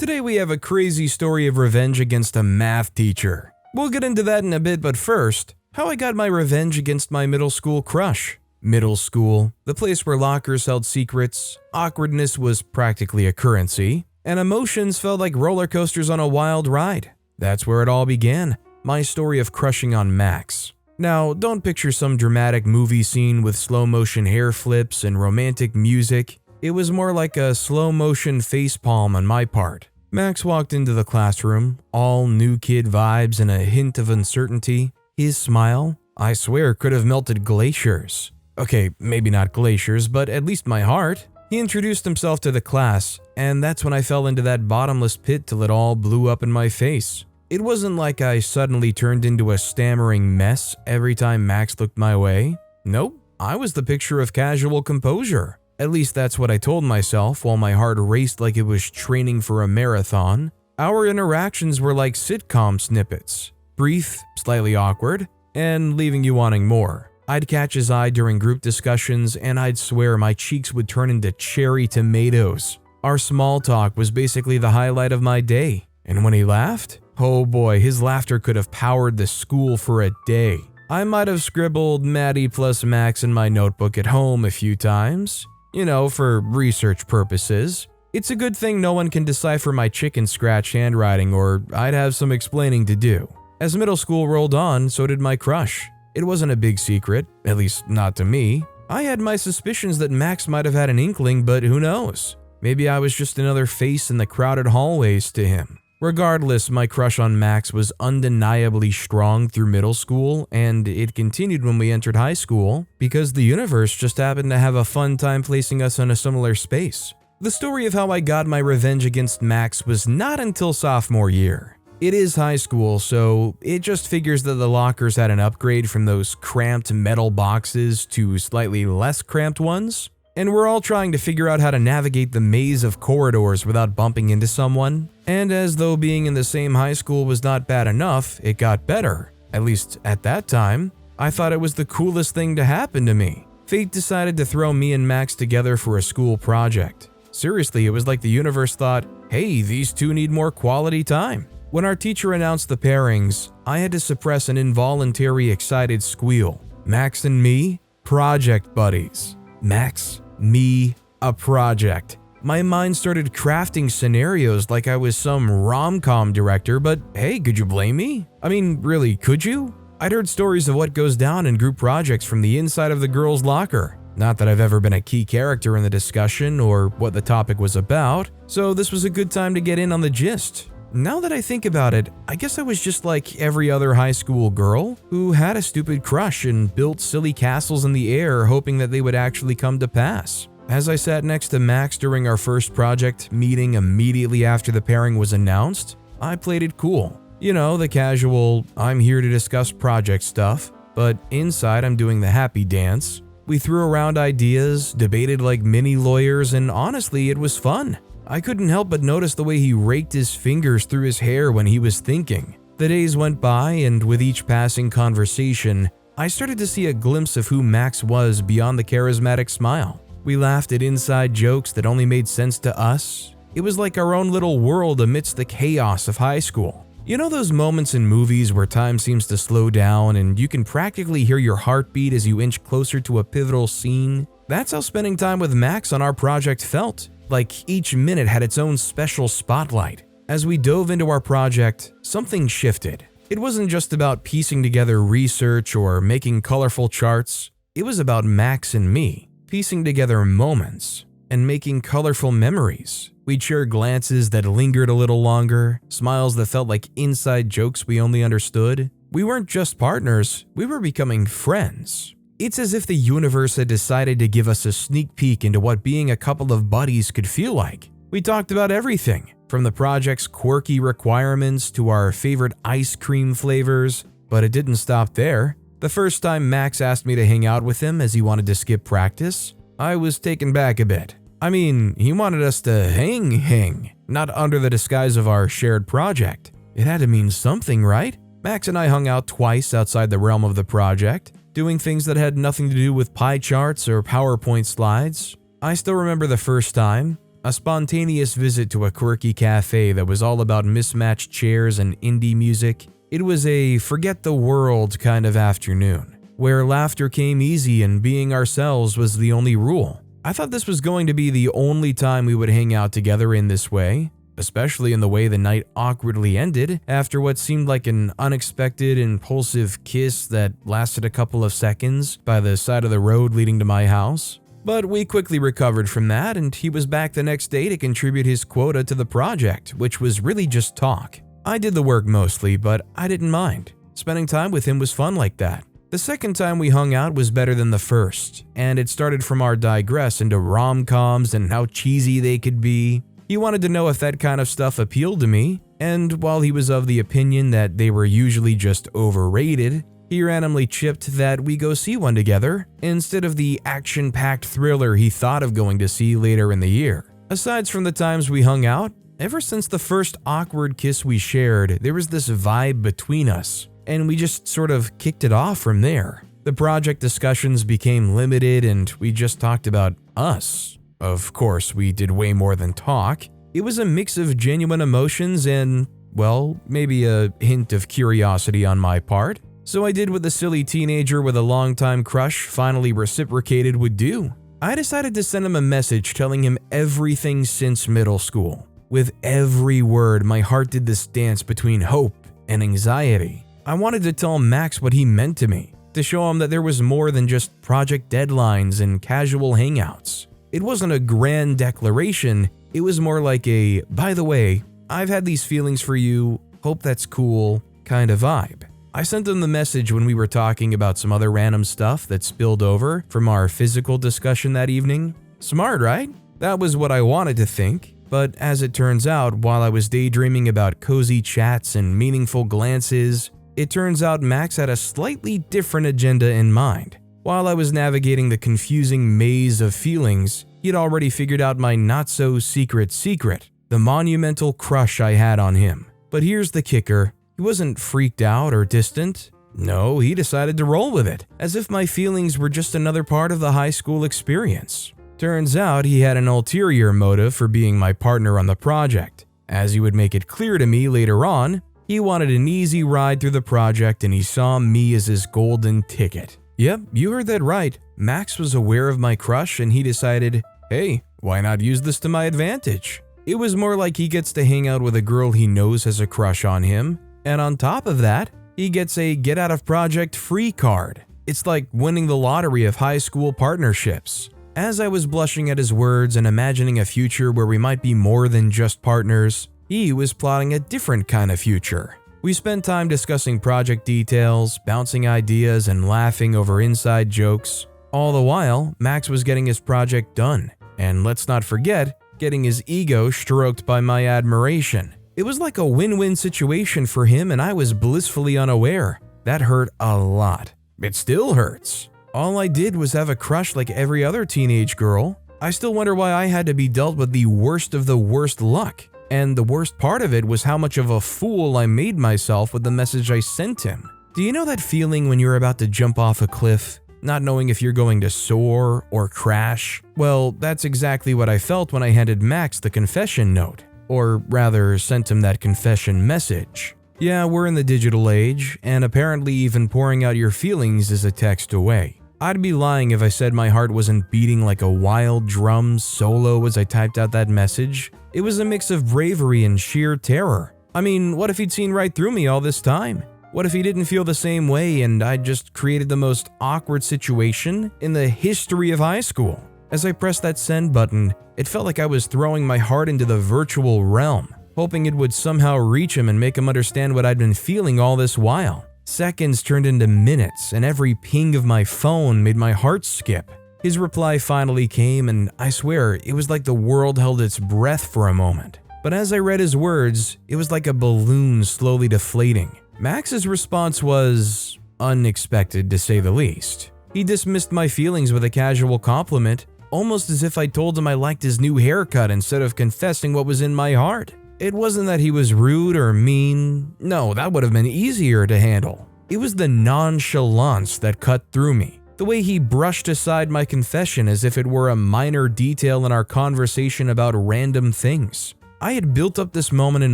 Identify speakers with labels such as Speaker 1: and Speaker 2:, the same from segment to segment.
Speaker 1: Today we have a crazy story of revenge against a math teacher. We'll get into that in a bit, but first, how I got my revenge against my middle school crush. Middle school, the place where lockers held secrets, awkwardness was practically a currency, and emotions felt like roller coasters on a wild ride. That's where it all began, my story of crushing on Max. Now, don't picture some dramatic movie scene with slow-motion hair flips and romantic music. It was more like a slow-motion facepalm on my part. Max walked into the classroom, all new kid vibes and a hint of uncertainty. His smile, I swear, could have melted glaciers. Okay, maybe not glaciers, but at least my heart. He introduced himself to the class, and that's when I fell into that bottomless pit till it all blew up in my face. It wasn't like I suddenly turned into a stammering mess every time Max looked my way. Nope, I was the picture of casual composure. At least that's what I told myself while my heart raced like it was training for a marathon. Our interactions were like sitcom snippets, brief, slightly awkward, and leaving you wanting more. I'd catch his eye during group discussions and I'd swear my cheeks would turn into cherry tomatoes. Our small talk was basically the highlight of my day. And when he laughed, oh boy, his laughter could have powered the school for a day. I might have scribbled Maddie plus Max in my notebook at home a few times. For research purposes. It's a good thing no one can decipher my chicken scratch handwriting or I'd have some explaining to do. As middle school rolled on, so did my crush. It wasn't a big secret, at least not to me. I had my suspicions that Max might have had an inkling, but who knows? Maybe I was just another face in the crowded hallways to him. Regardless, my crush on Max was undeniably strong through middle school, and it continued when we entered high school because the universe just happened to have a fun time placing us in a similar space. The story of how I got my revenge against Max was not until sophomore year. It is high school, so it just figures that the lockers had an upgrade from those cramped metal boxes to slightly less cramped ones. And we're all trying to figure out how to navigate the maze of corridors without bumping into someone. And as though being in the same high school was not bad enough, it got better. At least at that time, I thought it was the coolest thing to happen to me. Fate decided to throw me and Max together for a school project. Seriously, it was like the universe thought, hey, these two need more quality time. When our teacher announced the pairings, I had to suppress an involuntary excited squeal. Max and me, project buddies. Max, me, a project. My mind started crafting scenarios like I was some rom-com director, but hey, could you blame me? I mean, really, could you? I'd heard stories of what goes down in group projects from the inside of the girls' locker. Not that I've ever been a key character in the discussion or what the topic was about, so this was a good time to get in on the gist. Now that I think about it, I guess I was just like every other high school girl who had a stupid crush and built silly castles in the air hoping that they would actually come to pass. As I sat next to Max during our first project meeting immediately after the pairing was announced, I played it cool. The casual, I'm here to discuss project stuff, but inside I'm doing the happy dance. We threw around ideas, debated like mini lawyers, and honestly, it was fun. I couldn't help but notice the way he raked his fingers through his hair when he was thinking. The days went by, and with each passing conversation, I started to see a glimpse of who Max was beyond the charismatic smile. We laughed at inside jokes that only made sense to us. It was like our own little world amidst the chaos of high school. Those moments in movies where time seems to slow down and you can practically hear your heartbeat as you inch closer to a pivotal scene? That's how spending time with Max on our project felt. Like each minute had its own special spotlight. As we dove into our project, something shifted. It wasn't just about piecing together research or making colorful charts. It was about Max and me, piecing together moments and making colorful memories. We'd share glances that lingered a little longer, smiles that felt like inside jokes we only understood. We weren't just partners, we were becoming friends. It's as if the universe had decided to give us a sneak peek into what being a couple of buddies could feel like. We talked about everything, from the project's quirky requirements to our favorite ice cream flavors, but it didn't stop there. The first time Max asked me to hang out with him as he wanted to skip practice, I was taken back a bit. I mean, he wanted us to hang, not under the disguise of our shared project. It had to mean something, right? Max and I hung out twice outside the realm of the project, doing things that had nothing to do with pie charts or PowerPoint slides. I still remember the first time. A spontaneous visit to a quirky cafe that was all about mismatched chairs and indie music. It was a forget the world kind of afternoon, where laughter came easy and being ourselves was the only rule. I thought this was going to be the only time we would hang out together in this way, especially in the way the night awkwardly ended after what seemed like an unexpected, impulsive kiss that lasted a couple of seconds by the side of the road leading to my house. But we quickly recovered from that, and he was back the next day to contribute his quota to the project, which was really just talk. I did the work mostly, but I didn't mind. Spending time with him was fun like that. The second time we hung out was better than the first, and it started from our digress into rom-coms and how cheesy they could be. He wanted to know if that kind of stuff appealed to me, and while he was of the opinion that they were usually just overrated, he randomly chipped that we go see one together instead of the action-packed thriller he thought of going to see later in the year. Aside from the times we hung out, ever since the first awkward kiss we shared, there was this vibe between us, and we just sort of kicked it off from there. The project discussions became limited and we just talked about us. Of course, we did way more than talk. It was a mix of genuine emotions and, well, maybe a hint of curiosity on my part. So I did what the silly teenager with a longtime crush finally reciprocated would do. I decided to send him a message telling him everything since middle school. With every word, my heart did this dance between hope and anxiety. I wanted to tell Max what he meant to me, to show him that there was more than just project deadlines and casual hangouts. It wasn't a grand declaration, it was more like a, by the way, I've had these feelings for you, hope that's cool, kind of vibe. I sent him the message when we were talking about some other random stuff that spilled over from our physical discussion that evening. Smart, right? That was what I wanted to think. But as it turns out, while I was daydreaming about cozy chats and meaningful glances, it turns out Max had a slightly different agenda in mind. While I was navigating the confusing maze of feelings, he'd already figured out my not-so-secret secret, the monumental crush I had on him. But here's the kicker. He wasn't freaked out or distant. No, he decided to roll with it, as if my feelings were just another part of the high school experience. Turns out he had an ulterior motive for being my partner on the project. As he would make it clear to me later on, he wanted an easy ride through the project and he saw me as his golden ticket. Yep, you heard that right. Max was aware of my crush and he decided, hey, why not use this to my advantage? It was more like he gets to hang out with a girl he knows has a crush on him, and on top of that, he gets a get out of project free card. It's like winning the lottery of high school partnerships. As I was blushing at his words and imagining a future where we might be more than just partners, he was plotting a different kind of future. We spent time discussing project details, bouncing ideas, and laughing over inside jokes. All the while, Max was getting his project done, and let's not forget, getting his ego stroked by my admiration. It was like a win-win situation for him and I was blissfully unaware. That hurt a lot. It still hurts. All I did was have a crush like every other teenage girl. I still wonder why I had to be dealt with the worst of the worst luck. And the worst part of it was how much of a fool I made myself with the message I sent him. Do you know that feeling when you're about to jump off a cliff, not knowing if you're going to soar or crash? Well, that's exactly what I felt when I handed Max the confession note. Or rather, sent him that confession message. Yeah, we're in the digital age, and apparently even pouring out your feelings is a text away. I'd be lying if I said my heart wasn't beating like a wild drum solo as I typed out that message. It was a mix of bravery and sheer terror. I mean, what if he'd seen right through me all this time? What if he didn't feel the same way and I just created the most awkward situation in the history of high school? As I pressed that send button, it felt like I was throwing my heart into the virtual realm, hoping it would somehow reach him and make him understand what I'd been feeling all this while. Seconds turned into minutes, and every ping of my phone made my heart skip. His reply finally came, and I swear, it was like the world held its breath for a moment. But as I read his words, it was like a balloon slowly deflating. Max's response was unexpected, to say the least. He dismissed my feelings with a casual compliment, almost as if I told him I liked his new haircut instead of confessing what was in my heart. It wasn't that he was rude or mean. No, that would have been easier to handle. It was the nonchalance that cut through me. The way he brushed aside my confession as if it were a minor detail in our conversation about random things. I had built up this moment in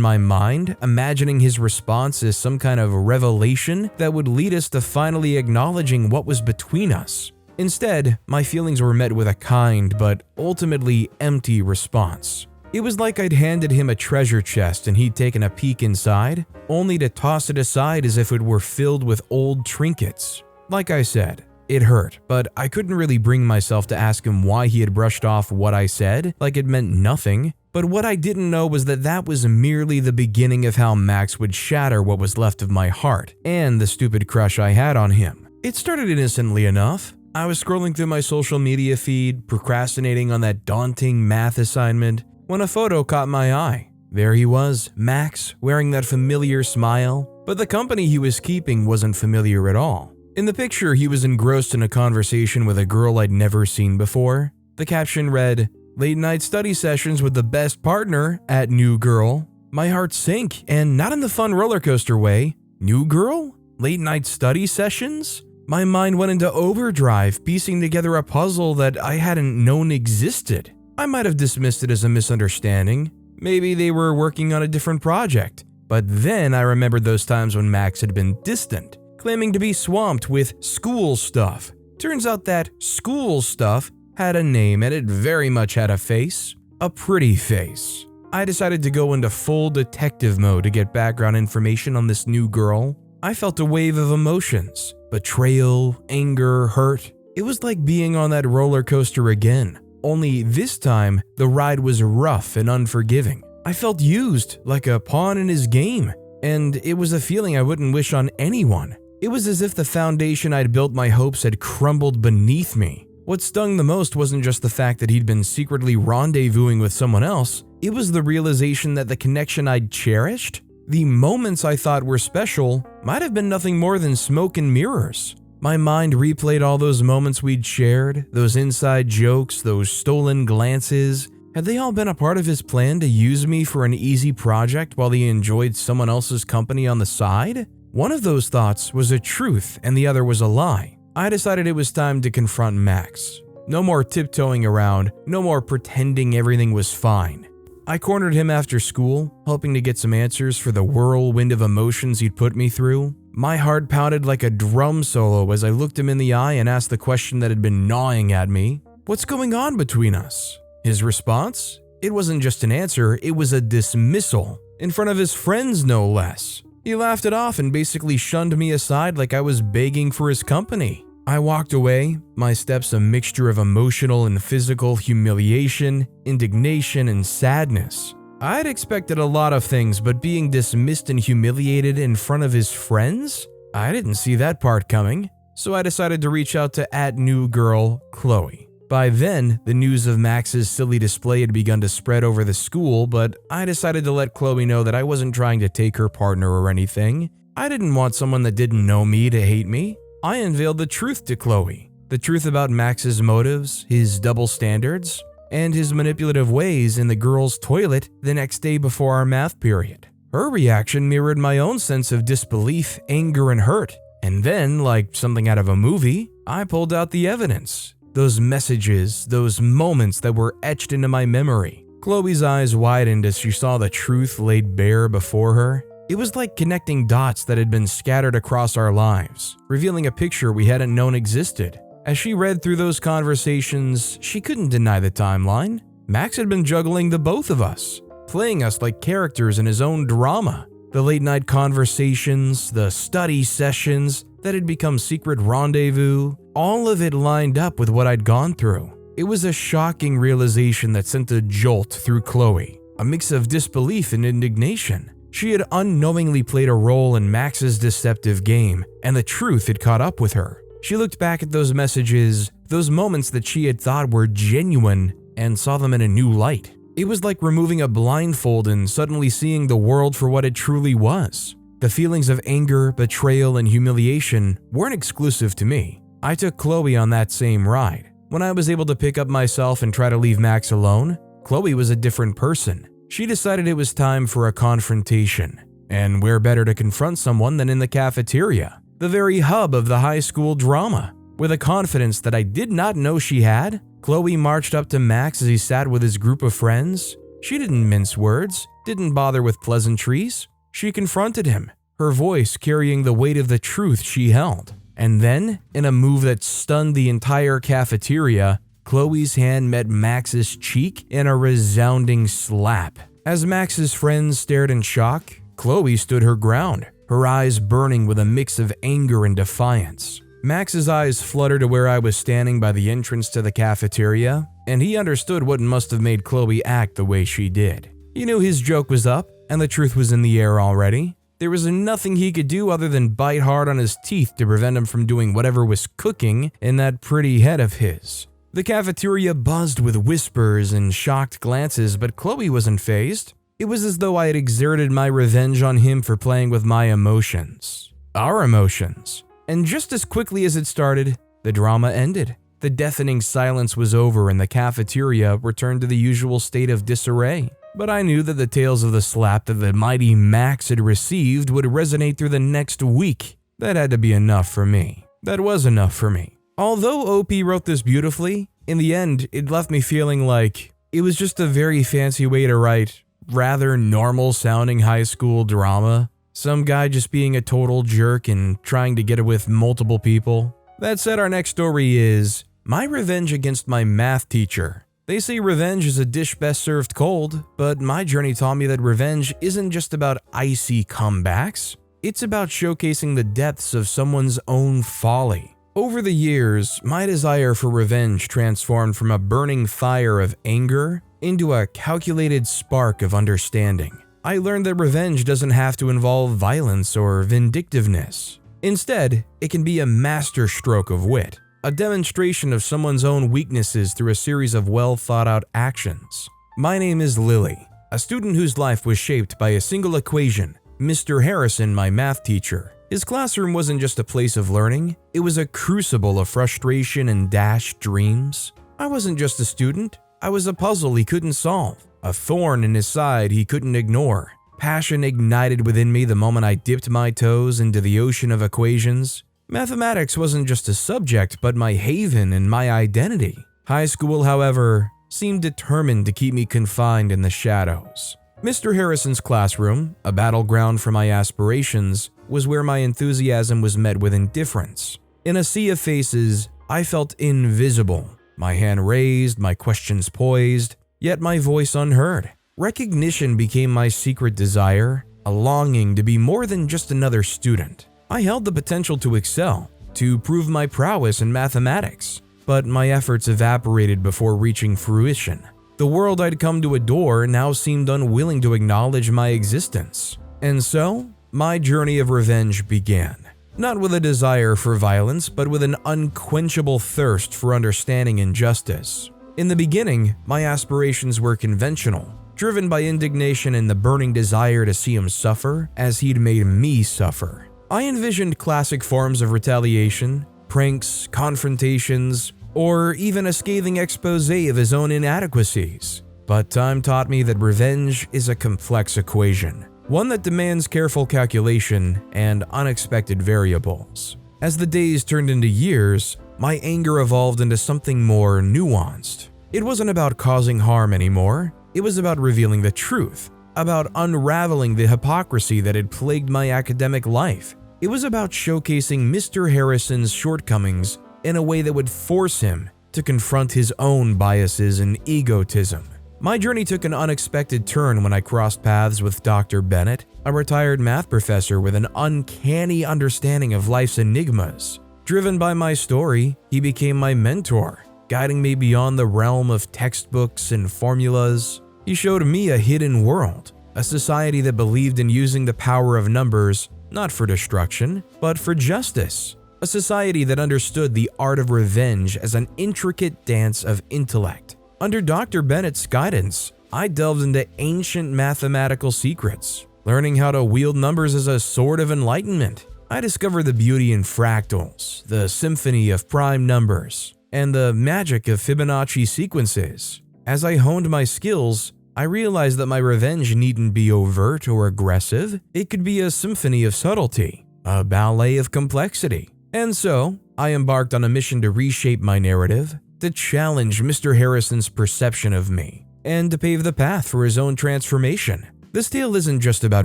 Speaker 1: my mind, imagining his response as some kind of revelation that would lead us to finally acknowledging what was between us. Instead, my feelings were met with a kind but ultimately empty response. It was like I'd handed him a treasure chest and he'd taken a peek inside, only to toss it aside as if it were filled with old trinkets. Like I said, it hurt, but I couldn't really bring myself to ask him why he had brushed off what I said, like it meant nothing. But what I didn't know was that was merely the beginning of how Max would shatter what was left of my heart and the stupid crush I had on him. It started innocently enough. I was scrolling through my social media feed, procrastinating on that daunting math assignment, when a photo caught my eye. There he was, Max, wearing that familiar smile, but the company he was keeping wasn't familiar at all. In the picture, he was engrossed in a conversation with a girl I'd never seen before. The caption read, "Late night study sessions with the best partner at New Girl." My heart sank, and not in the fun roller coaster way. New Girl? Late night study sessions? My mind went into overdrive, piecing together a puzzle that I hadn't known existed. I might have dismissed it as a misunderstanding. Maybe they were working on a different project. But then I remembered those times when Max had been distant, claiming to be swamped with school stuff. Turns out that school stuff had a name and it very much had a face. A pretty face. I decided to go into full detective mode to get background information on this new girl. I felt a wave of emotions. Betrayal, anger, hurt. It was like being on that roller coaster again. Only this time, the ride was rough and unforgiving. I felt used, like a pawn in his game. And it was a feeling I wouldn't wish on anyone. It was as if the foundation I'd built my hopes had crumbled beneath me. What stung the most wasn't just the fact that he'd been secretly rendezvousing with someone else, it was the realization that the connection I'd cherished, the moments I thought were special, might have been nothing more than smoke and mirrors. My mind replayed all those moments we'd shared, those inside jokes, those stolen glances. Had they all been a part of his plan to use me for an easy project while he enjoyed someone else's company on the side? One of those thoughts was a truth and the other was a lie. I decided it was time to confront Max. No more tiptoeing around, no more pretending everything was fine. I cornered him after school, hoping to get some answers for the whirlwind of emotions he'd put me through. My heart pounded like a drum solo as I looked him in the eye and asked the question that had been gnawing at me. What's going on between us? His response? It wasn't just an answer, it was a dismissal. In front of his friends, no less. He laughed it off and basically shunned me aside like I was begging for his company. I walked away, my steps a mixture of emotional and physical humiliation, indignation, and sadness. I'd expected a lot of things, but being dismissed and humiliated in front of his friends? I didn't see that part coming, so I decided to reach out to @newgirl Chloe. By then, the news of Max's silly display had begun to spread over the school, but I decided to let Chloe know that I wasn't trying to take her partner or anything. I didn't want someone that didn't know me to hate me. I unveiled the truth to Chloe. The truth about Max's motives, his double standards, and his manipulative ways in the girls' toilet the next day before our math period. Her reaction mirrored my own sense of disbelief, anger, and hurt. And then, like something out of a movie, I pulled out the evidence. Those messages, those moments that were etched into my memory. Chloe's eyes widened as she saw the truth laid bare before her. It was like connecting dots that had been scattered across our lives, revealing a picture we hadn't known existed. As she read through those conversations, she couldn't deny the timeline. Max had been juggling the both of us, playing us like characters in his own drama. The late night conversations, the study sessions that had become secret rendezvous, all of it lined up with what I'd gone through. It was a shocking realization that sent a jolt through Chloe, a mix of disbelief and indignation. She had unknowingly played a role in Max's deceptive game, and the truth had caught up with her. She looked back at those messages, those moments that she had thought were genuine, and saw them in a new light. It was like removing a blindfold and suddenly seeing the world for what it truly was. The feelings of anger, betrayal, and humiliation weren't exclusive to me. I took Chloe on that same ride. When I was able to pick up myself and try to leave Max alone, Chloe was a different person. She decided it was time for a confrontation. And where better to confront someone than in the cafeteria, the very hub of the high school drama. With a confidence that I did not know she had, Chloe marched up to Max as he sat with his group of friends. She didn't mince words, didn't bother with pleasantries. She confronted him, her voice carrying the weight of the truth she held. And then, in a move that stunned the entire cafeteria, Chloe's hand met Max's cheek in a resounding slap. As Max's friends stared in shock, Chloe stood her ground, her eyes burning with a mix of anger and defiance. Max's eyes fluttered to where I was standing by the entrance to the cafeteria, and he understood what must have made Chloe act the way she did. He knew his joke was up, and the truth was in the air already. There was nothing he could do other than bite hard on his teeth to prevent him from doing whatever was cooking in that pretty head of his. The cafeteria buzzed with whispers and shocked glances, but Chloe wasn't fazed. It was as though I had exerted my revenge on him for playing with my emotions. Our emotions. And just as quickly as it started, the drama ended. The deafening silence was over and the cafeteria returned to the usual state of disarray. But I knew that the tales of the slap that the mighty Max had received would resonate through the next week. That had to be enough for me. That was enough for me. Although OP wrote this beautifully, in the end, it left me feeling like it was just a very fancy way to write rather normal-sounding high school drama. Some guy just being a total jerk and trying to get it with multiple people. That said, our next story is My Revenge Against My Math Teacher. They say revenge is a dish best served cold, but my journey taught me that revenge isn't just about icy comebacks. It's about showcasing the depths of someone's own folly. Over the years, my desire for revenge transformed from a burning fire of anger into a calculated spark of understanding. I learned that revenge doesn't have to involve violence or vindictiveness. Instead, it can be a masterstroke of wit, a demonstration of someone's own weaknesses through a series of well-thought-out actions. My name is Lily, a student whose life was shaped by a single equation, Mr. Harrison, my math teacher. His classroom wasn't just a place of learning, it was a crucible of frustration and dashed dreams. I wasn't just a student, I was a puzzle he couldn't solve, a thorn in his side he couldn't ignore. Passion ignited within me the moment I dipped my toes into the ocean of equations. Mathematics wasn't just a subject, but my haven and my identity. High school, however, seemed determined to keep me confined in the shadows. Mr. Harrison's classroom, a battleground for my aspirations, was where my enthusiasm was met with indifference. In a sea of faces, I felt invisible, my hand raised, my questions poised, yet my voice unheard. Recognition became my secret desire, a longing to be more than just another student. I held the potential to excel, to prove my prowess in mathematics, but my efforts evaporated before reaching fruition. The world I'd come to adore now seemed unwilling to acknowledge my existence. And so, my journey of revenge began. Not with a desire for violence, but with an unquenchable thirst for understanding and justice. In the beginning, my aspirations were conventional, driven by indignation and the burning desire to see him suffer as he'd made me suffer. I envisioned classic forms of retaliation, pranks, confrontations, or even a scathing expose of his own inadequacies. But time taught me that revenge is a complex equation, one that demands careful calculation and unexpected variables. As the days turned into years, my anger evolved into something more nuanced. It wasn't about causing harm anymore, it was about revealing the truth, about unraveling the hypocrisy that had plagued my academic life. It was about showcasing Mr. Harrison's shortcomings in a way that would force him to confront his own biases and egotism. My journey took an unexpected turn when I crossed paths with Dr. Bennett, a retired math professor with an uncanny understanding of life's enigmas. Driven by my story, he became my mentor, guiding me beyond the realm of textbooks and formulas. He showed me a hidden world, a society that believed in using the power of numbers not for destruction, but for justice. A society that understood the art of revenge as an intricate dance of intellect. Under Dr. Bennett's guidance, I delved into ancient mathematical secrets, learning how to wield numbers as a sword of enlightenment. I discovered the beauty in fractals, the symphony of prime numbers, and the magic of Fibonacci sequences. As I honed my skills, I realized that my revenge needn't be overt or aggressive. It could be a symphony of subtlety, a ballet of complexity. And so, I embarked on a mission to reshape my narrative, to challenge Mr. Harrison's perception of me, and to pave the path for his own transformation. This tale isn't just about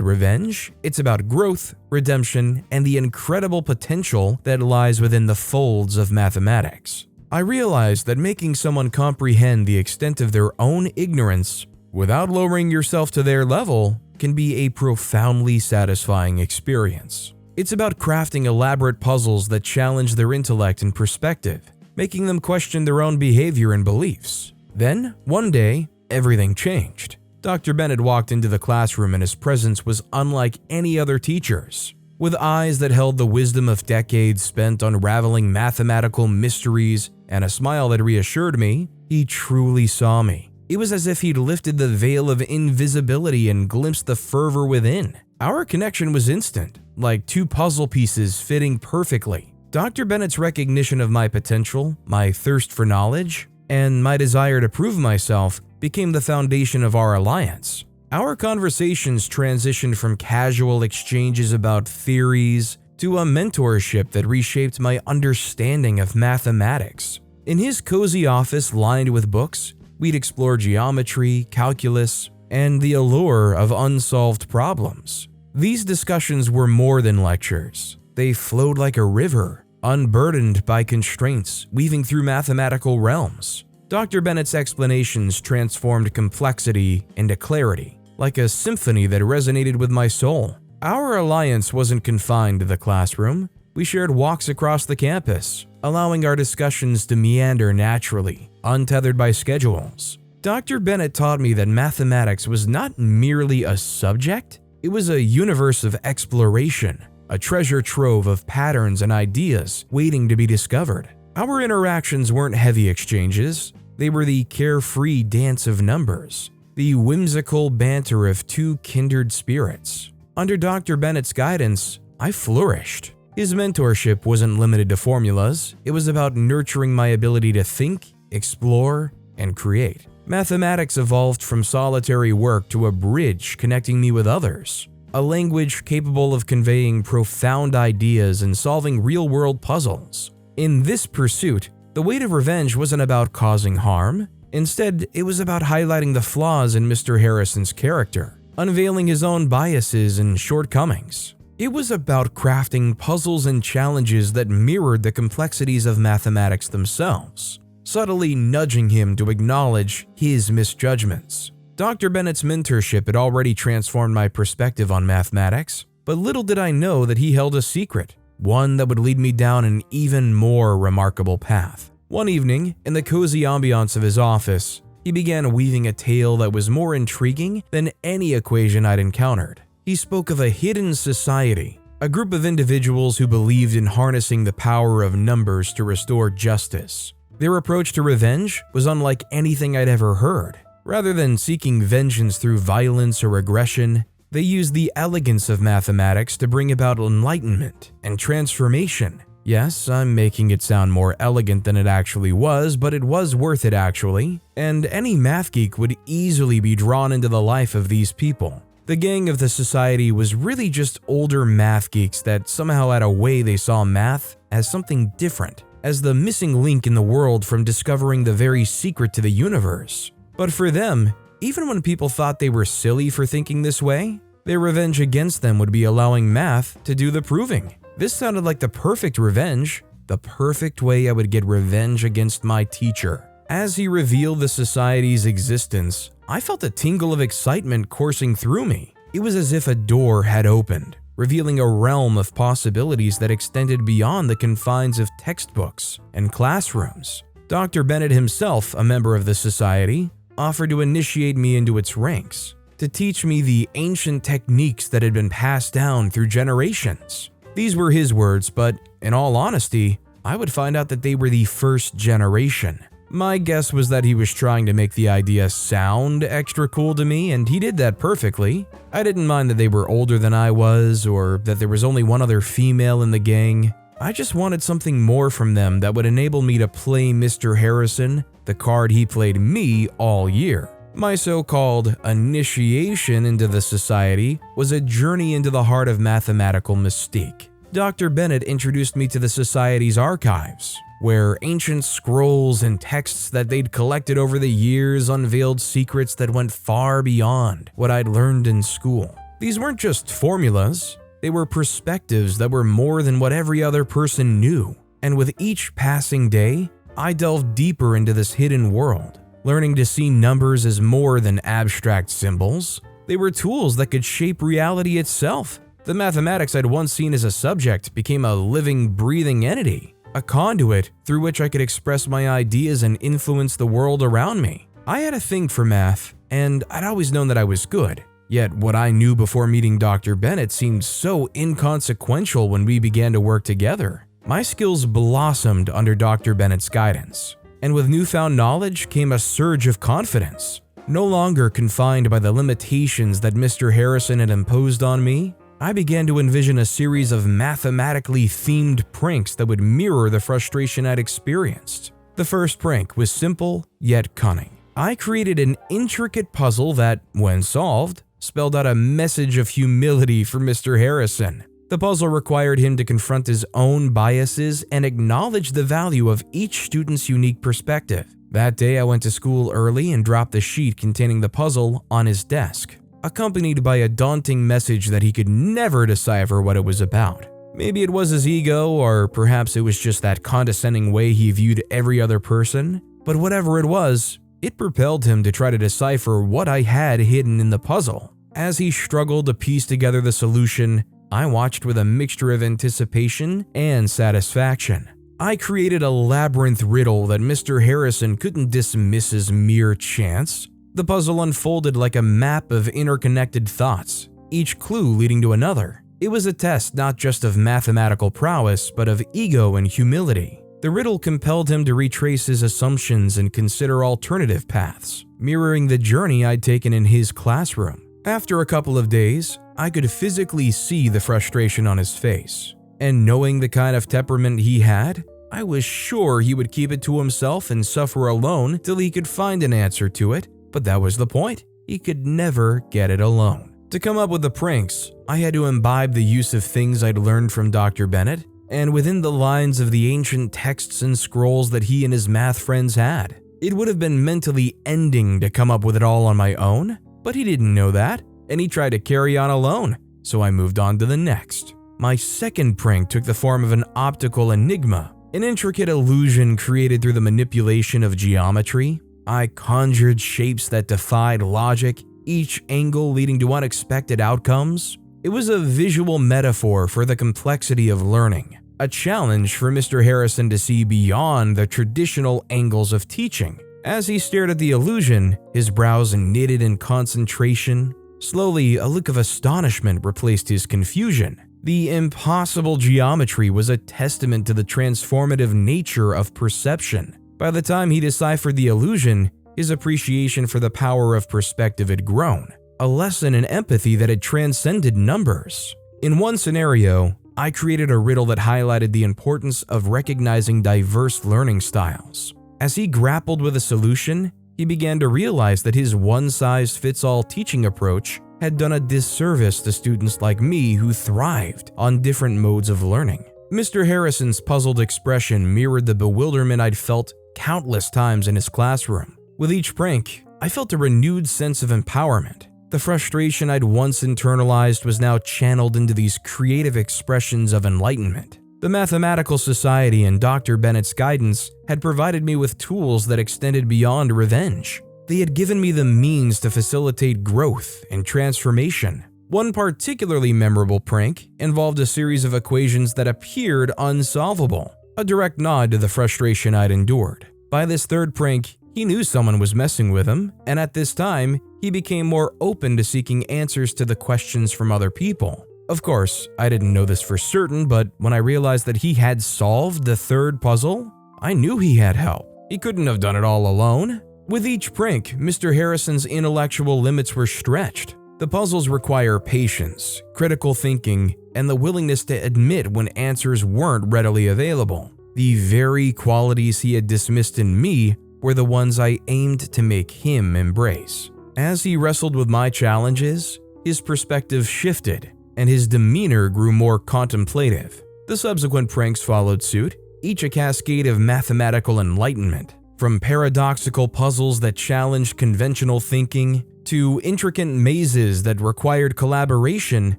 Speaker 1: revenge, it's about growth, redemption, and the incredible potential that lies within the folds of mathematics. I realized that making someone comprehend the extent of their own ignorance without lowering yourself to their level can be a profoundly satisfying experience. It's about crafting elaborate puzzles that challenge their intellect and perspective, making them question their own behavior and beliefs. Then, one day, everything changed. Dr. Bennett walked into the classroom and his presence was unlike any other teacher's. With eyes that held the wisdom of decades spent unraveling mathematical mysteries and a smile that reassured me, he truly saw me. It was as if he'd lifted the veil of invisibility and glimpsed the fervor within. Our connection was instant, like two puzzle pieces fitting perfectly. Dr. Bennett's recognition of my potential, my thirst for knowledge, and my desire to prove myself became the foundation of our alliance. Our conversations transitioned from casual exchanges about theories to a mentorship that reshaped my understanding of mathematics. In his cozy office lined with books, we'd explore geometry, calculus, and the allure of unsolved problems. These discussions were more than lectures. They flowed like a river, unburdened by constraints, weaving through mathematical realms. Dr. Bennett's explanations transformed complexity into clarity, like a symphony that resonated with my soul. Our alliance wasn't confined to the classroom. We shared walks across the campus, allowing our discussions to meander naturally, untethered by schedules. Dr. Bennett taught me that mathematics was not merely a subject, it was a universe of exploration, a treasure trove of patterns and ideas waiting to be discovered. Our interactions weren't heavy exchanges, they were the carefree dance of numbers, the whimsical banter of two kindred spirits. Under Dr. Bennett's guidance, I flourished. His mentorship wasn't limited to formulas, it was about nurturing my ability to think, explore, and create. Mathematics evolved from solitary work to a bridge connecting me with others, a language capable of conveying profound ideas and solving real-world puzzles. In this pursuit, the weight of revenge wasn't about causing harm. Instead, it was about highlighting the flaws in Mr. Harrison's character, unveiling his own biases and shortcomings. It was about crafting puzzles and challenges that mirrored the complexities of mathematics themselves, subtly nudging him to acknowledge his misjudgments. Dr. Bennett's mentorship had already transformed my perspective on mathematics, but little did I know that he held a secret, one that would lead me down an even more remarkable path. One evening, in the cozy ambiance of his office, he began weaving a tale that was more intriguing than any equation I'd encountered. He spoke of a hidden society, a group of individuals who believed in harnessing the power of numbers to restore justice. Their approach to revenge was unlike anything I'd ever heard. Rather than seeking vengeance through violence or aggression, they used the elegance of mathematics to bring about enlightenment and transformation. Yes, I'm making it sound more elegant than it actually was, but it was worth it actually, and any math geek would easily be drawn into the life of these people. The gang of the society was really just older math geeks that somehow had a way they saw math as something different, as the missing link in the world from discovering the very secret to the universe. But for them, even when people thought they were silly for thinking this way, their revenge against them would be allowing math to do the proving. This sounded like the perfect revenge, the perfect way I would get revenge against my teacher. As he revealed the society's existence, I felt a tingle of excitement coursing through me. It was as if a door had opened, revealing a realm of possibilities that extended beyond the confines of textbooks and classrooms. Dr. Bennett himself, a member of the society, offered to initiate me into its ranks, to teach me the ancient techniques that had been passed down through generations. These were his words, but in all honesty, I would find out that they were the first generation. My guess was that he was trying to make the idea sound extra cool to me, and he did that perfectly. I didn't mind that they were older than I was, or that there was only one other female in the gang. I just wanted something more from them that would enable me to play Mr. Harrison, the card he played me all year. My so-called initiation into the society was a journey into the heart of mathematical mystique. Dr. Bennett introduced me to the Society's archives, where ancient scrolls and texts that they'd collected over the years unveiled secrets that went far beyond what I'd learned in school. These weren't just formulas, they were perspectives that were more than what every other person knew. And with each passing day, I delved deeper into this hidden world, learning to see numbers as more than abstract symbols. They were tools that could shape reality itself. The mathematics I'd once seen as a subject became a living, breathing entity, a conduit through which I could express my ideas and influence the world around me. I had a thing for math, and I'd always known that I was good. Yet what I knew before meeting Dr. Bennett seemed so inconsequential when we began to work together. My skills blossomed under Dr. Bennett's guidance, and with newfound knowledge came a surge of confidence. No longer confined by the limitations that Mr. Harrison had imposed on me, I began to envision a series of mathematically themed pranks that would mirror the frustration I'd experienced. The first prank was simple yet cunning. I created an intricate puzzle that, when solved, spelled out a message of humility for Mr. Harrison. The puzzle required him to confront his own biases and acknowledge the value of each student's unique perspective. That day, I went to school early and dropped the sheet containing the puzzle on his desk, accompanied by a daunting message that he could never decipher what it was about. Maybe it was his ego, or perhaps it was just that condescending way he viewed every other person, but whatever it was, it propelled him to try to decipher what I had hidden in the puzzle. As he struggled to piece together the solution, I watched with a mixture of anticipation and satisfaction. I created a labyrinth riddle that Mr. Harrison couldn't dismiss as mere chance. The puzzle unfolded like a map of interconnected thoughts, each clue leading to another. It was a test not just of mathematical prowess, but of ego and humility. The riddle compelled him to retrace his assumptions and consider alternative paths, mirroring the journey I'd taken in his classroom. After a couple of days, I could physically see the frustration on his face, and knowing the kind of temperament he had, I was sure he would keep it to himself and suffer alone till he could find an answer to it, but that was the point. He could never get it alone. To come up with the pranks, I had to imbibe the use of things I'd learned from Dr. Bennett, and within the lines of the ancient texts and scrolls that he and his math friends had. It would have been mentally ending to come up with it all on my own, but he didn't know that, and he tried to carry on alone, so I moved on to the next. My second prank took the form of an optical enigma, an intricate illusion created through the manipulation of geometry. I conjured shapes that defied logic, each angle leading to unexpected outcomes. It was a visual metaphor for the complexity of learning, a challenge for Mr. Harrison to see beyond the traditional angles of teaching. As he stared at the illusion, his brows knitted in concentration. Slowly, a look of astonishment replaced his confusion. The impossible geometry was a testament to the transformative nature of perception. By the time he deciphered the illusion, his appreciation for the power of perspective had grown, a lesson in empathy that had transcended numbers. In one scenario, I created a riddle that highlighted the importance of recognizing diverse learning styles. As he grappled with a solution, he began to realize that his one-size-fits-all teaching approach had done a disservice to students like me who thrived on different modes of learning. Mr. Harrison's puzzled expression mirrored the bewilderment I'd felt countless times in his classroom. With each prank, I felt a renewed sense of empowerment. The frustration I'd once internalized was now channeled into these creative expressions of enlightenment. The Mathematical Society and Dr. Bennett's guidance had provided me with tools that extended beyond revenge. They had given me the means to facilitate growth and transformation. One particularly memorable prank involved a series of equations that appeared unsolvable, a direct nod to the frustration I'd endured. By this third prank, he knew someone was messing with him, and at this time, he became more open to seeking answers to the questions from other people. Of course, I didn't know this for certain, but when I realized that he had solved the third puzzle, I knew he had help. He couldn't have done it all alone. With each prank, Mr. Harrison's intellectual limits were stretched. The puzzles require patience, critical thinking, and the willingness to admit when answers weren't readily available. The very qualities he had dismissed in me were the ones I aimed to make him embrace. As he wrestled with my challenges, his perspective shifted, and his demeanor grew more contemplative. The subsequent pranks followed suit, each a cascade of mathematical enlightenment. From paradoxical puzzles that challenged conventional thinking to intricate mazes that required collaboration,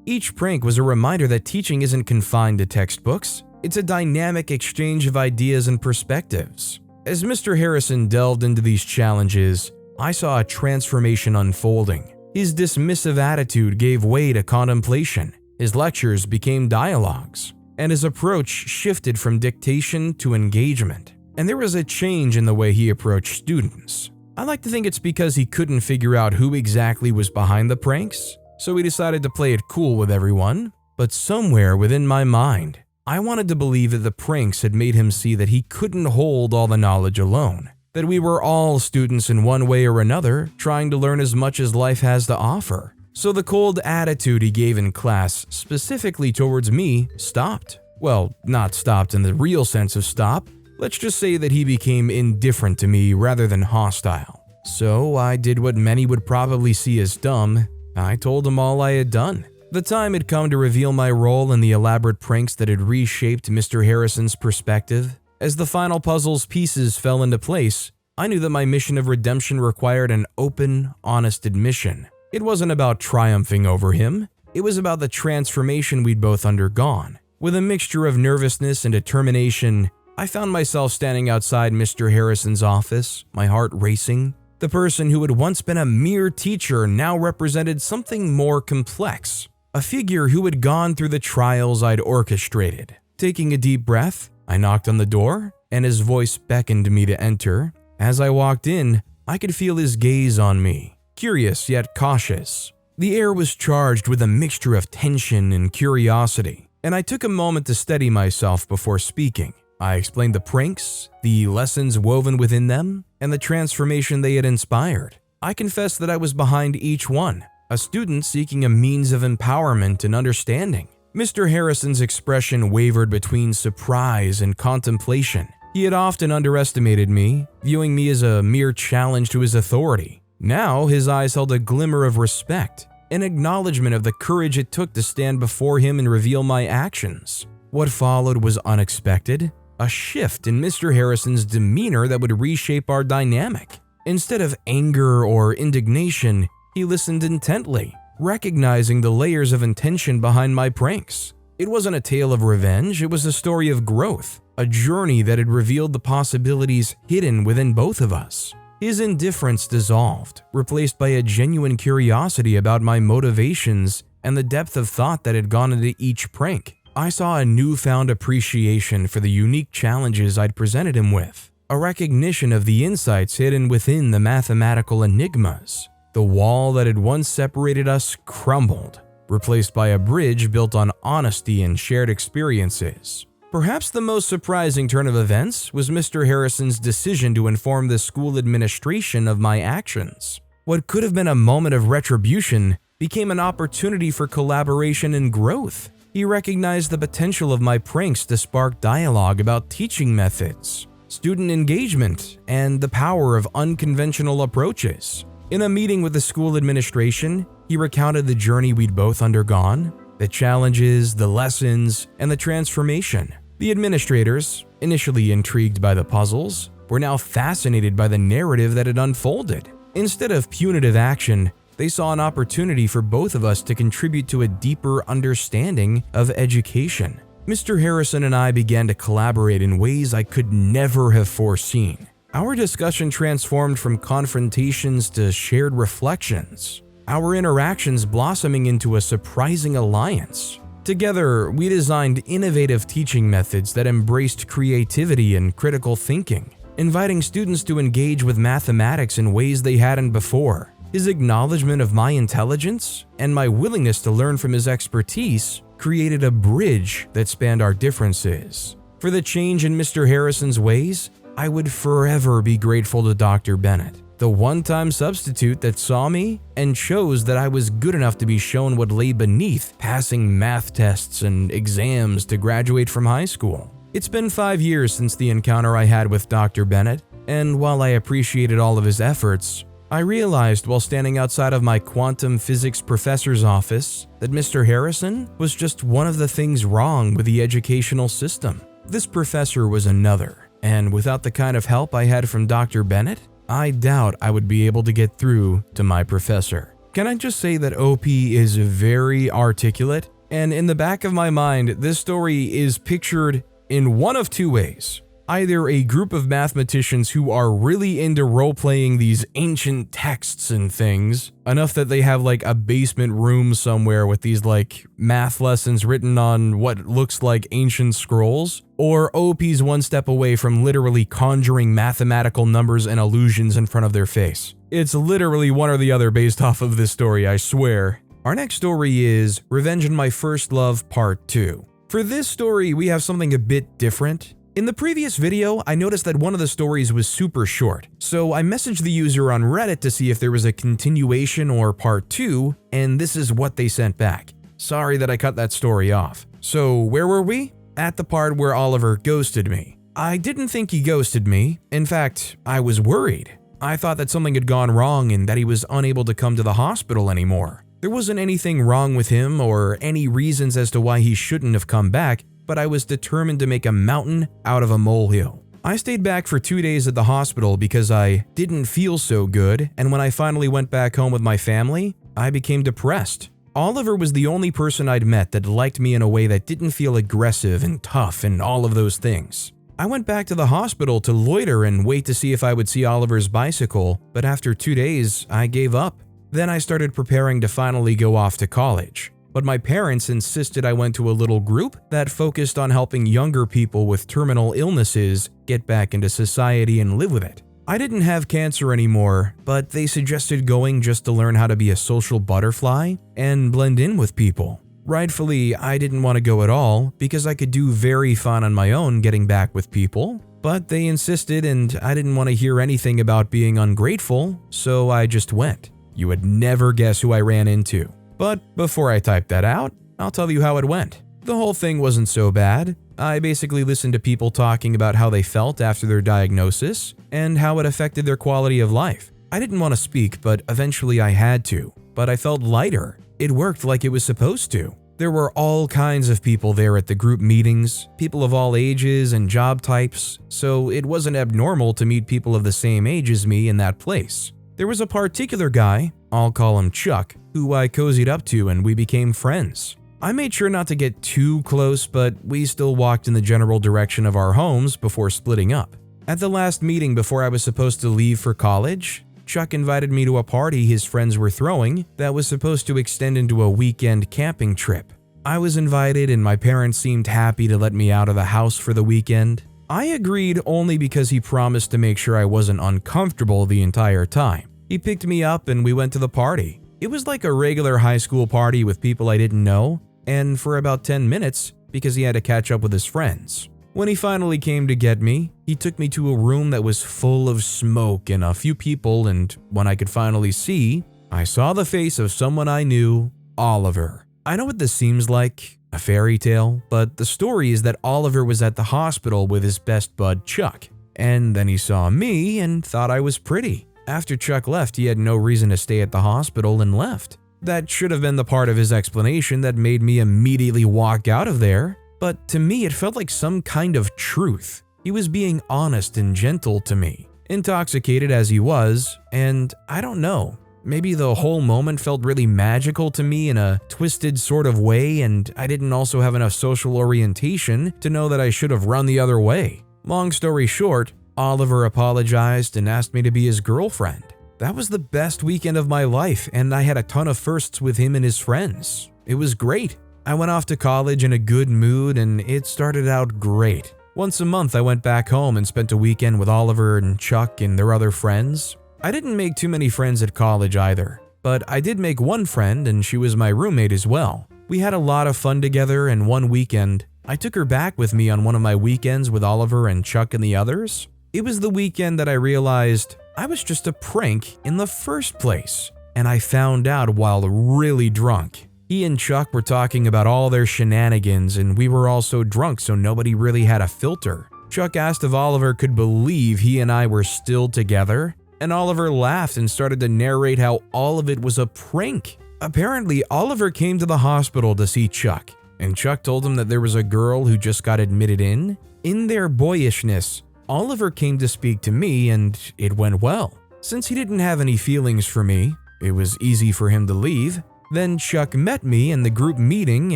Speaker 1: each prank was a reminder that teaching isn't confined to textbooks. It's a dynamic exchange of ideas and perspectives. As Mr. Harrison delved into these challenges, I saw a transformation unfolding. His dismissive attitude gave way to contemplation, his lectures became dialogues, and his approach shifted from dictation to engagement. And there was a change in the way he approached students. I like to think it's because he couldn't figure out who exactly was behind the pranks, so he decided to play it cool with everyone. But somewhere within my mind, I wanted to believe that the pranks had made him see that he couldn't hold all the knowledge alone, that we were all students in one way or another, trying to learn as much as life has to offer. So the cold attitude he gave in class, specifically towards me, stopped. Well, not stopped in the real sense of stop. Let's just say that he became indifferent to me rather than hostile. So I did what many would probably see as dumb. I told him all I had done. The time had come to reveal my role in the elaborate pranks that had reshaped Mr. Harrison's perspective. As the final puzzle's pieces fell into place, I knew that my mission of redemption required an open, honest admission. It wasn't about triumphing over him. It was about the transformation we'd both undergone. With a mixture of nervousness and determination, I found myself standing outside Mr. Harrison's office, my heart racing. The person who had once been a mere teacher now represented something more complex, a figure who had gone through the trials I'd orchestrated. Taking a deep breath, I knocked on the door, and his voice beckoned me to enter. As I walked in, I could feel his gaze on me, curious yet cautious. The air was charged with a mixture of tension and curiosity, and I took a moment to steady myself before speaking. I explained the pranks, the lessons woven within them, and the transformation they had inspired. I confessed that I was behind each one, a student seeking a means of empowerment and understanding. Mr. Harrison's expression wavered between surprise and contemplation. He had often underestimated me, viewing me as a mere challenge to his authority. Now his eyes held a glimmer of respect, an acknowledgement of the courage it took to stand before him and reveal my actions. What followed was unexpected. A shift in Mr. Harrison's demeanor that would reshape our dynamic. Instead of anger or indignation, he listened intently, recognizing the layers of intention behind my pranks. It wasn't a tale of revenge, it was a story of growth, a journey that had revealed the possibilities hidden within both of us. His indifference dissolved, replaced by a genuine curiosity about my motivations and the depth of thought that had gone into each prank. I saw a newfound appreciation for the unique challenges I'd presented him with, a recognition of the insights hidden within the mathematical enigmas. The wall that had once separated us crumbled, replaced by a bridge built on honesty and shared experiences. Perhaps the most surprising turn of events was Mr. Harrison's decision to inform the school administration of my actions. What could have been a moment of retribution became an opportunity for collaboration and growth. He recognized the potential of my pranks to spark dialogue about teaching methods, student engagement, and the power of unconventional approaches. In a meeting with the school administration, he recounted the journey we'd both undergone, the challenges, the lessons, and the transformation. The administrators, initially intrigued by the puzzles, were now fascinated by the narrative that had unfolded. Instead of punitive action, they saw an opportunity for both of us to contribute to a deeper understanding of education. Mr. Harrison and I began to collaborate in ways I could never have foreseen. Our discussion transformed from confrontations to shared reflections, our interactions blossoming into a surprising alliance. Together, we designed innovative teaching methods that embraced creativity and critical thinking, inviting students to engage with mathematics in ways they hadn't before. His acknowledgement of my intelligence and my willingness to learn from his expertise created a bridge that spanned our differences. For the change in Mr. Harrison's ways, I would forever be grateful to Dr. Bennett, the one-time substitute that saw me and chose that I was good enough to be shown what lay beneath passing math tests and exams to graduate from high school. It's been 5 years since the encounter I had with Dr. Bennett, and while I appreciated all of his efforts, I realized while standing outside of my quantum physics professor's office that Mr. Harrison was just one of the things wrong with the educational system. This professor was another, and without the kind of help I had from Dr. Bennett, I doubt I would be able to get through to my professor. Can I just say that OP is very articulate? And in the back of my mind, this story is pictured in one of two ways. Either a group of mathematicians who are really into role-playing these ancient texts and things, enough that they have like a basement room somewhere with these like math lessons written on what looks like ancient scrolls, or OP's one step away from literally conjuring mathematical numbers and illusions in front of their face. It's literally one or the other based off of this story, I swear. Our next story is Revenge on My First Love Part 2. For this story, we have something a bit different. In the previous video, I noticed that one of the stories was super short, so I messaged the user on Reddit to see if there was a continuation or part 2, and this is what they sent back. Sorry that I cut that story off. So where were we? At the part where Oliver ghosted me. I didn't think he ghosted me. In fact, I was worried. I thought that something had gone wrong and that he was unable to come to the hospital anymore. There wasn't anything wrong with him or any reasons as to why he shouldn't have come back, but I was determined to make a mountain out of a molehill. I stayed back for 2 days at the hospital because I didn't feel so good, and when I finally went back home with my family, I became depressed. Oliver was the only person I'd met that liked me in a way that didn't feel aggressive and tough and all of those things. I went back to the hospital to loiter and wait to see if I would see Oliver's bicycle, but after 2 days, I gave up. Then I started preparing to finally go off to college. But my parents insisted I went to a little group that focused on helping younger people with terminal illnesses get back into society and live with it. I didn't have cancer anymore, but they suggested going just to learn how to be a social butterfly and blend in with people. Rightfully, I didn't want to go at all because I could do very fine on my own getting back with people, but they insisted and I didn't want to hear anything about being ungrateful, so I just went. You would never guess who I ran into. But before I type that out, I'll tell you how it went. The whole thing wasn't so bad. I basically listened to people talking about how they felt after their diagnosis and how it affected their quality of life. I didn't want to speak, but eventually I had to. But I felt lighter. It worked like it was supposed to. There were all kinds of people there at the group meetings, people of all ages and job types, so it wasn't abnormal to meet people of the same age as me in that place. There was a particular guy, I'll call him Chuck, who I cozied up to and we became friends. I made sure not to get too close, but we still walked in the general direction of our homes before splitting up. At the last meeting before I was supposed to leave for college, Chuck invited me to a party his friends were throwing that was supposed to extend into a weekend camping trip. I was invited and my parents seemed happy to let me out of the house for the weekend. I agreed only because he promised to make sure I wasn't uncomfortable the entire time. He picked me up and we went to the party. It was like a regular high school party with people I didn't know, and for about 10 minutes because he had to catch up with his friends. When he finally came to get me, he took me to a room that was full of smoke and a few people, and when I could finally see, I saw the face of someone I knew, Oliver. I know what this seems like, a fairy tale, but the story is that Oliver was at the hospital with his best bud Chuck, and then he saw me and thought I was pretty. After Chuck left, he had no reason to stay at the hospital and left. That should have been the part of his explanation that made me immediately walk out of there, but to me it felt like some kind of truth. He was being honest and gentle to me, intoxicated as he was, and I don't know, maybe the whole moment felt really magical to me in a twisted sort of way, and I didn't also have enough social orientation to know that I should have run the other way. Long story short, Oliver apologized and asked me to be his girlfriend. That was the best weekend of my life, and I had a ton of firsts with him and his friends. It was great. I went off to college in a good mood, and it started out great. Once a month, I went back home and spent a weekend with Oliver and Chuck and their other friends. I didn't make too many friends at college either, but I did make one friend, and she was my roommate as well. We had a lot of fun together, and one weekend, I took her back with me on one of my weekends with Oliver and Chuck and the others. It was the weekend that I realized I was just a prank in the first place, and I found out while really drunk. He and Chuck were talking about all their shenanigans, and we were all so drunk so nobody really had a filter. Chuck asked if Oliver could believe he and I were still together, and Oliver laughed and started to narrate how all of it was a prank. Apparently, Oliver came to the hospital to see Chuck, and Chuck told him that there was a girl who just got admitted in. In their boyishness, Oliver came to speak to me, and it went well. Since he didn't have any feelings for me, it was easy for him to leave. Then Chuck met me in the group meeting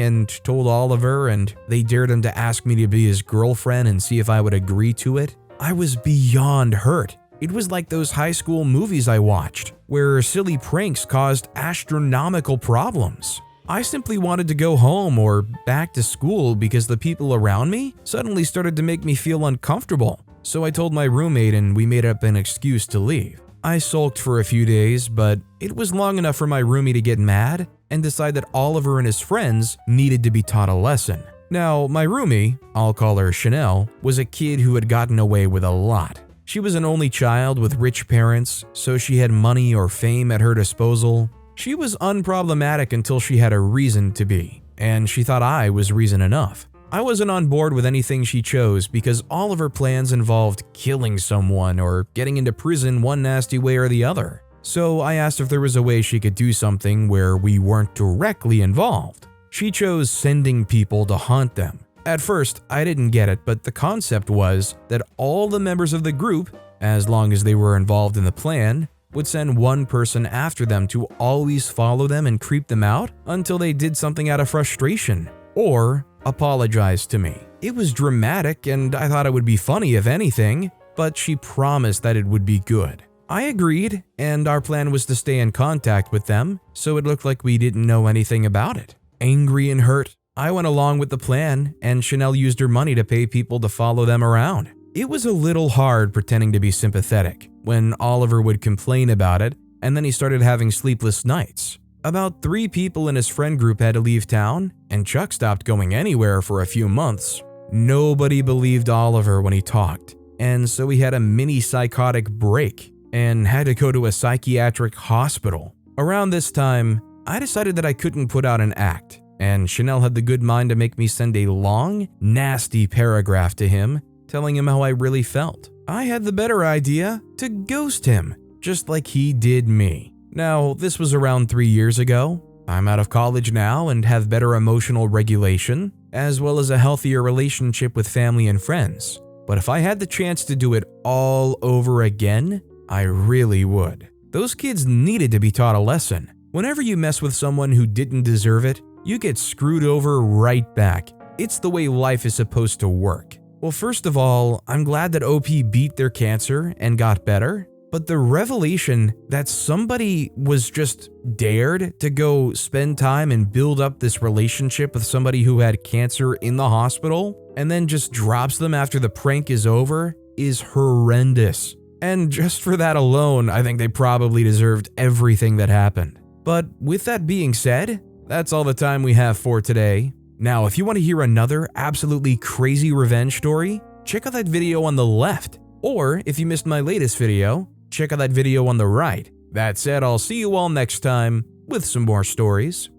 Speaker 1: and told Oliver, and they dared him to ask me to be his girlfriend and see if I would agree to it. I was beyond hurt. It was like those high school movies I watched, where silly pranks caused astronomical problems. I simply wanted to go home or back to school because the people around me suddenly started to make me feel uncomfortable. So I told my roommate and we made up an excuse to leave. I sulked for a few days, but it was long enough for my roomie to get mad and decide that Oliver and his friends needed to be taught a lesson. Now, my roomie, I'll call her Chanel, was a kid who had gotten away with a lot. She was an only child with rich parents, so she had money or fame at her disposal. She was unproblematic until she had a reason to be, and she thought I was reason enough. I wasn't on board with anything she chose because all of her plans involved killing someone or getting into prison one nasty way or the other. So I asked if there was a way she could do something where we weren't directly involved. She chose sending people to haunt them. At first, I didn't get it, but the concept was that all the members of the group, as long as they were involved in the plan, would send one person after them to always follow them and creep them out until they did something out of frustration or apologized to me. It was dramatic and I thought it would be funny if anything, but she promised that it would be good. I agreed, and our plan was to stay in contact with them, so it looked like we didn't know anything about it. Angry and hurt, I went along with the plan, and Chanel used her money to pay people to follow them around. It was a little hard pretending to be sympathetic when Oliver would complain about it, and then he started having sleepless nights. About 3 people in his friend group had to leave town, and Chuck stopped going anywhere for a few months. Nobody believed Oliver when he talked, and so he had a mini psychotic break and had to go to a psychiatric hospital. Around this time, I decided that I couldn't put out an act, and Chanel had the good mind to make me send a long, nasty paragraph to him, telling him how I really felt. I had the better idea to ghost him, just like he did me. Now, this was around 3 years ago. I'm out of college now and have better emotional regulation, as well as a healthier relationship with family and friends. But if I had the chance to do it all over again, I really would. Those kids needed to be taught a lesson. Whenever you mess with someone who didn't deserve it, you get screwed over right back. It's the way life is supposed to work. Well, first of all, I'm glad that OP beat their cancer and got better, but the revelation that somebody was just dared to go spend time and build up this relationship with somebody who had cancer in the hospital and then just drops them after the prank is over is horrendous. And just for that alone, I think they probably deserved everything that happened. But with that being said, that's all the time we have for today. Now, if you want to hear another absolutely crazy revenge story, check out that video on the left. Or if you missed my latest video, check out that video on the right. That said, I'll see you all next time with some more stories.